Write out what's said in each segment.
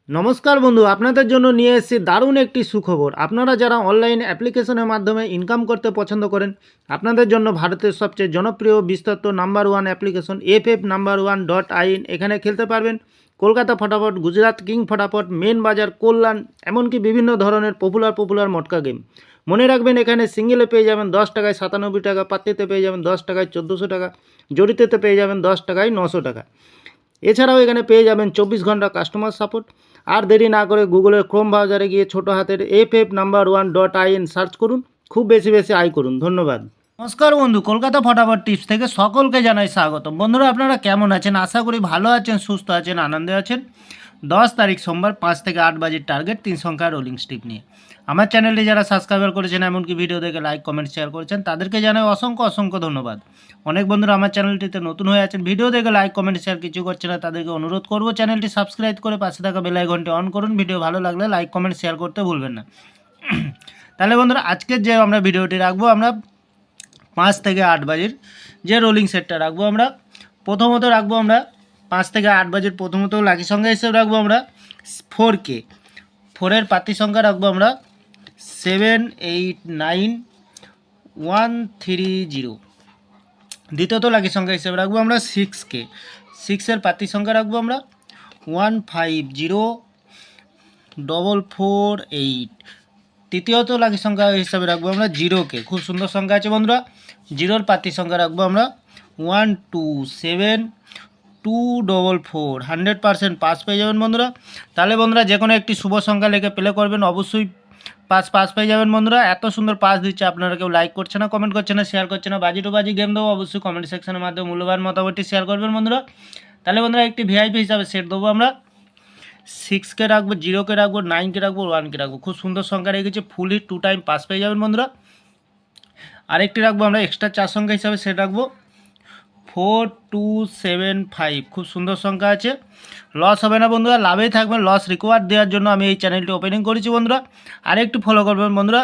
নমস্কার বন্ধু, আপনাদের জন্য নিয়ে এসেছি দারুণ একটি সুখবর। আপনারা যারা অনলাইন অ্যাপ্লিকেশনের মাধ্যমে ইনকাম করতে পছন্দ করেন, আপনাদের জন্য ভারতের সবচেয়ে জনপ্রিয় বিস্তৃত নাম্বার ওয়ান অ্যাপ্লিকেশন FF1.in এখানে খেলতে পারবেন। কলকাতা ফটাফট, গুজরাট কিং ফটাফট, মেন বাজার, কল্যাণ, এমনকি বিভিন্ন ধরনের পপুলার মটকা গেম। মনে রাখবেন, এখানে সিঙ্গেলে পেয়ে যাবেন 10 টাকায় 97 টাকা, পাত্তিতে পেয়ে যাবেন 10 টাকায় 1400 টাকা, জড়িতেতে পেয়ে যাবেন 10 টাকায় 900 টাকা। এছাড়াও এখানে পেয়ে যাবেন 24 ঘন্টা কাস্টমার সাপোর্ট। আর দেরি না করে গুগলের ক্রোম ব্রাউজারে গিয়ে ছোটো হাতের FF1.in সার্চ করুন, খুব বেশি আয় করুন। ধন্যবাদ। নমস্কার বন্ধু, কলকাতা ফটাফট টিপস থেকে সকলকে জানাই স্বাগত। বন্ধুরা, আপনারা কেমন আছেন? আশা করি ভালো আছেন, সুস্থ আছেন, আনন্দে আছেন। 10 তারিখ সোমবার 5 থেকে 8 বাজে টার্গেট 3 সংখ্যা রোলিং স্টিক নিয়ে। আমার চ্যানেলটি যারা সাবস্ক্রাইবার করেছেন, এমনকি ভিডিও দেখে লাইক কমেন্ট শেয়ার করেছেন, তাদেরকে জানাই অসংখ্য ধন্যবাদ। অনেক বন্ধুরা আমার চ্যানেলটিতে নতুন হয়ে আছেন, ভিডিও দেখে লাইক কমেন্ট শেয়ার কিছু করছে না, তাদেরকে অনুরোধ করবো চ্যানেলটি সাবস্ক্রাইব করে পাশে থাকা বেল আইকনটি অন করুন। ভিডিও ভালো লাগলে লাইক কমেন্ট শেয়ার করতে ভুলবেন না। তাহলে বন্ধুরা, আজকের যে আমরা ভিডিওটি রাখবো, আমরা 5 থেকে 8 বাজের যে রোলিং সেটটা রাখবো, আমরা প্রথমত রাখবো আমরা 5 থেকে 8 বাজের প্রথমত লাকি সংখ্যা হিসেবে রাখবো আমরা 4K। 4-এর পাতি সংখ্যা রাখবো আমরা 789130। দ্বিতীয়ত লাকি সংখ্যা হিসেবে রাখবো আমরা 6K। 6-এর পাতি সংখ্যা রাখবো আমরা 150448। তৃতীয়ত লাকি সংখ্যা হিসাবে রাখবো আমরা 0K। খুব সুন্দর সংখ্যা আছে বন্ধুরা। 0-এর পাতি সংখ্যা রাখবো আমরা 127244। 100% পাস পেয়ে যাবেন বন্ধুরা। তাহলে বন্ধুরা, যে কোনো একটি শুভ সংখ্যা লিখে প্লে করবেন, অবশ্যই পাস পেয়ে যাবেন বন্ধুরা। এত সুন্দর পাস দিচ্ছে, আপনারা কেউ লাইক করছে না, কমেন্ট করছে না, শেয়ার করছে না। বাজি টু বাজি গেম দেবো, অবশ্যই কমেন্ট সেকশনের মাধ্যমে মূল্যবান মতামতটি শেয়ার করবেন বন্ধুরা। তাহলে বন্ধুরা, একটি ভিআইপি হিসাবে সেট দেবো আমরা 6K রাখবো, 0K রাখবো, 9K রাখবো, 1K রাখবো। খুব সুন্দর সংখ্যা রেখেছে, ফুললি 2 টাইম পাস পেয়ে যাবেন বন্ধুরা। আরেকটি রাখবো আমরা এক্সট্রা 4 সংখ্যা হিসাবে সেট রাখবো 4275। খুব সুন্দর সংখ্যা আছে, লস হবে না বন্ধুরা, লাভেই থাকবেন। লস রিকোয়ার্ড দেওয়ার জন্য আমি এই চ্যানেলটি ওপেনিং করেছি বন্ধুরা। আরেকটু ফলো করবেন বন্ধুরা,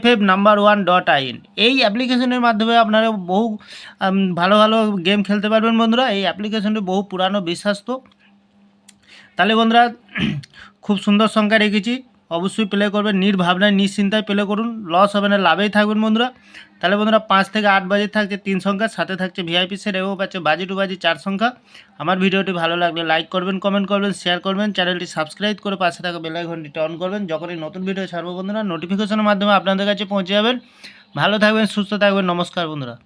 FF1.in। এই অ্যাপ্লিকেশনের মাধ্যমে আপনারা বহু ভালো গেম খেলতে পারবেন বন্ধুরা। এই অ্যাপ্লিকেশনটি বহু পুরানো, বিশ্বাস্ত। তাহলে বন্ধুরা, খুব সুন্দর সংখ্যা রেখেছি, অবশ্যই প্লে করবেন, নির্ভাবনায় নিশ্চিন্তায় প্লে করুন, লস হবে না, লাভেই থাকবেন বন্ধুরা। তাহলে বন্ধুরা, 5 থেকে 8 বাজে থাকছে 3 সংখ্যা, সাথে থাকছে ভিআইপি সেট, এবং পাচ্ছে বাজি টু বাজি 4 সংখ্যা। আমার ভিডিওটি ভালো লাগলে লাইক করবেন, কমেন্ট করবেন, শেয়ার করবেন, চ্যানেলটি সাবস্ক্রাইব করে পাশে থাকা বেল আইকনটি অন করবেন। যখনই নতুন ভিডিও ছাড়বো বন্ধুরা, নোটিফিকেশনের মাধ্যমে আপনাদের কাছে পৌঁছে যাবেন। ভালো থাকবেন, সুস্থ থাকবেন। নমস্কার বন্ধুরা।